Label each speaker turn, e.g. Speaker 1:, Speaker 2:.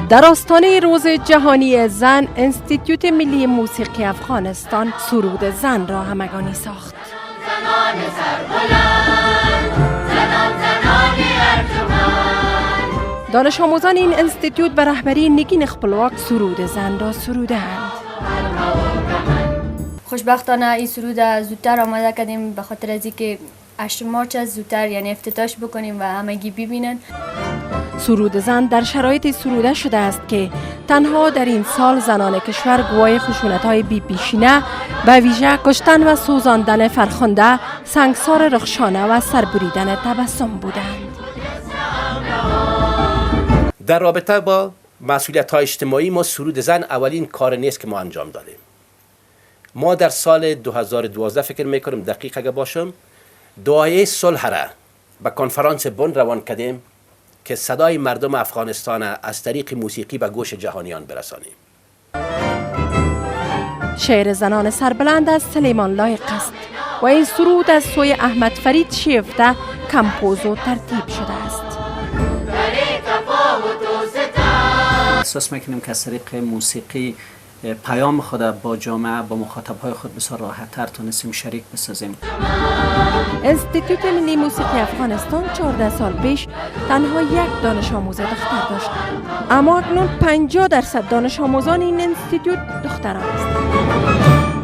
Speaker 1: در آستانه روز جهانی زن، انستیتوت ملی موسیقی افغانستان سرود زن را همگانی ساخت.
Speaker 2: زنان سربلند، زنان ارجمند.
Speaker 1: دانش آموزان این انستیتوت به رهبری نگین خپلواک سرود زن را سرودند.
Speaker 3: خوشبختانه این سرود زودتر آماده کردیم به خاطر از اینکه 8 مارچ زودتر یعنی افتتاحش بکنیم و همگی ببینن.
Speaker 1: سرود زن در شرایط سروده شده است که تنها در این سال زنان کشور گواه خشونت‌های بی پیشینه به ویژه کشتن و سوزاندن فرخنده، سنگسار رخشانه و سربریدن تبسم بودند.
Speaker 4: در رابطه با مسئولیت‌های اجتماعی ما سرود زن اولین کار نیست که ما انجام دادیم. ما در سال 2012 فکر میکنم دقیق اگه باشم دعای صلح را به کنفرانس بن روان کردیم که صدای مردم افغانستان از طریق موسیقی به گوش جهانیان برسانیم.
Speaker 1: شعر زنان سربلند از سلیمان لایق است و این سرود از سوی احمد فرید شیفته کمپوز و ترتیب شده است.
Speaker 5: احساس میکنیم که از طریق موسیقی پیام خود با جامعه با مخاطبهای خود بسیار راحت‌تر تونستیم شریک بسازیم.
Speaker 1: انستیتوت ملی موسیقی افغانستان 14 سال پیش تنها یک دانش آموز دختر داشت، اما اکنون 50% دانش آموزان این انستیتوت دختران است.